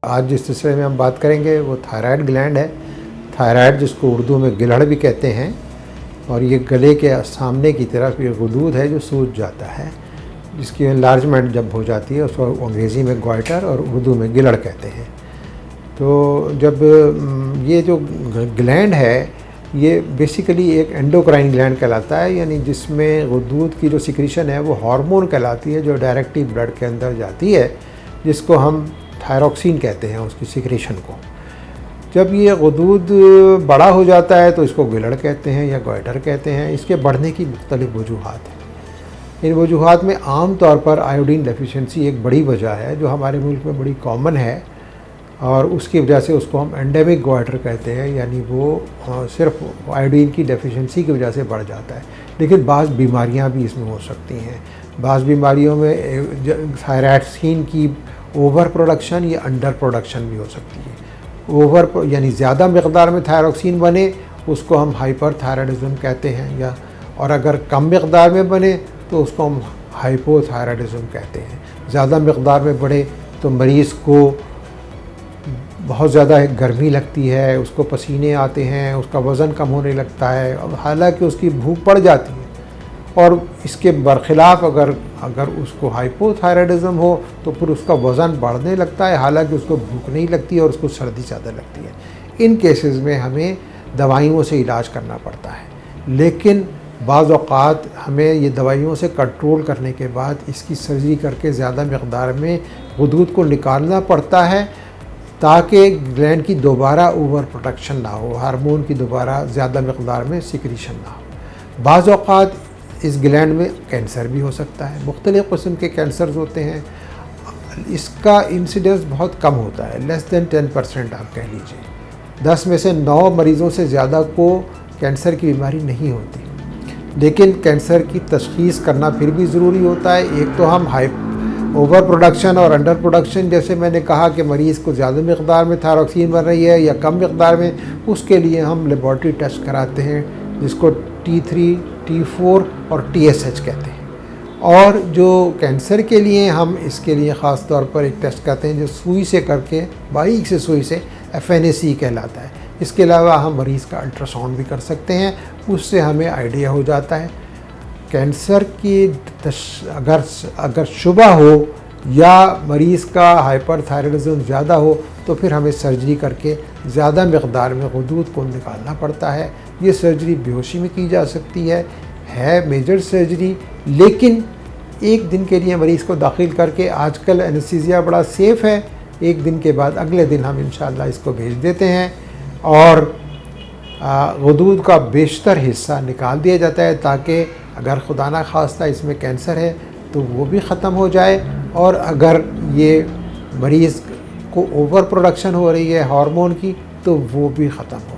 آج جس سلسلے میں ہم بات کریں گے وہ تھائرائڈ گلینڈ ہے. تھائرائڈ جس کو اردو میں گلہڑ بھی کہتے ہیں، اور یہ گلے کے سامنے کی طرف یہ غدود ہے جو سوج جاتا ہے، جس کی انلارجمنٹ جب ہو جاتی ہے اس کو انگریزی میں گوائٹر اور اردو میں گلہڑ کہتے ہیں. تو جب یہ جو گلینڈ ہے یہ بیسیکلی ایک اینڈوکرائن گلینڈ کہلاتا ہے، یعنی جس میں غدود کی جو سیکریشن ہے وہ ہارمون کہلاتی ہے جو ڈائریکٹلی بلڈ کے اندر جاتی ہے، جس کو ہم تھائروکسین کہتے ہیں اس کی سیکریشن کو. جب یہ غدود بڑا ہو جاتا ہے تو اس کو گلہڑ کہتے ہیں یا گوائٹر کہتے ہیں. اس کے بڑھنے کی مختلف وجوہات ہیں. ان وجوہات میں عام طور پر آیوڈین ڈیفیشنسی ایک بڑی وجہ ہے جو ہمارے ملک میں بڑی کامن ہے، اور اس کی وجہ سے اس کو ہم اینڈیمک گوائٹر کہتے ہیں، یعنی وہ صرف آیوڈین کی ڈیفیشنسی کی وجہ سے بڑھ جاتا ہے. لیکن بعض بیماریاں بھی اس میں ہو سکتی ہیں. بعض بیماریوں میں تھائرائڈسین کی اوور پروڈکشن یا انڈر پروڈکشن بھی ہو سکتی ہے. یعنی زیادہ مقدار میں تھائروکسین بنے اس کو ہم ہائپر تھائرائڈزم کہتے ہیں، اور اگر کم مقدار میں بنے تو اس کو ہم ہائپو تھائرائڈزم کہتے ہیں. زیادہ مقدار میں بڑھے تو مریض کو بہت زیادہ گرمی لگتی ہے، اس کو پسینے آتے ہیں، اس کا وزن کم ہونے لگتا ہے، حالانکہ اس کی بھوک بڑھ جاتی ہے. اور اس کے برخلاف اگر اس کو ہائپو تھائرائڈزم ہو تو پھر اس کا وزن بڑھنے لگتا ہے، حالانکہ اس کو بھوک نہیں لگتی اور اس کو سردی زیادہ لگتی ہے. ان کیسز میں ہمیں دوائیوں سے علاج کرنا پڑتا ہے، لیکن بعض اوقات ہمیں یہ دوائیوں سے کنٹرول کرنے کے بعد اس کی سرجری کر کے زیادہ مقدار میں غدود کو نکالنا پڑتا ہے تاکہ گلینڈ کی دوبارہ اوور پروڈکشن نہ ہو، ہارمون کی دوبارہ زیادہ مقدار میں سیکریشن نہ ہو. بعض اوقات اس گلینڈ میں کینسر بھی ہو سکتا ہے. مختلف قسم کے کینسرز ہوتے ہیں. اس کا انسیڈنس بہت کم ہوتا ہے، لیس دین 10% آپ کہہ لیجئے. 10 میں سے 9 مریضوں سے زیادہ کو کینسر کی بیماری نہیں ہوتی. لیکن کینسر کی تشخیص کرنا پھر بھی ضروری ہوتا ہے. ایک تو ہم اوور پروڈکشن اور انڈر پروڈکشن، جیسے میں نے کہا کہ مریض کو زیادہ مقدار میں تھائروکسین بن رہی ہے یا کم مقدار میں، اس کے لیے ہم لیبارٹری ٹیسٹ کراتے ہیں جس کو T3 T4 اور TSH کہتے ہیں. اور جو کینسر کے لیے ہم اس کے لیے خاص طور پر ایک ٹیسٹ کرتے ہیں جو سوئی سے کر کے، باریک سے سوئی سے، FNAC کہلاتا ہے. اس کے علاوہ ہم مریض کا الٹرا ساؤنڈ بھی کر سکتے ہیں، اس سے ہمیں آئیڈیا ہو جاتا ہے. کینسر کی اگر شبہ ہو یا مریض کا ہائپر تھائرائڈزم زیادہ ہو تو پھر ہمیں سرجری کر کے زیادہ مقدار میں غدود کو نکالنا پڑتا ہے. یہ سرجری بے ہوشی میں کی جا سکتی ہے میجر سرجری، لیکن ایک دن کے لیے مریض کو داخل کر کے، آج کل انستھیزیا بڑا سیف ہے، ایک دن کے بعد اگلے دن ہم انشاءاللہ اس کو بھیج دیتے ہیں اور غدود کا بیشتر حصہ نکال دیا جاتا ہے تاکہ اگر خدا نہ خواستہ اس میں کینسر ہے تو وہ بھی ختم ہو جائے، اور اگر یہ مریض کو اوور پروڈکشن ہو رہی ہے ہارمون کی تو وہ بھی ختم ہو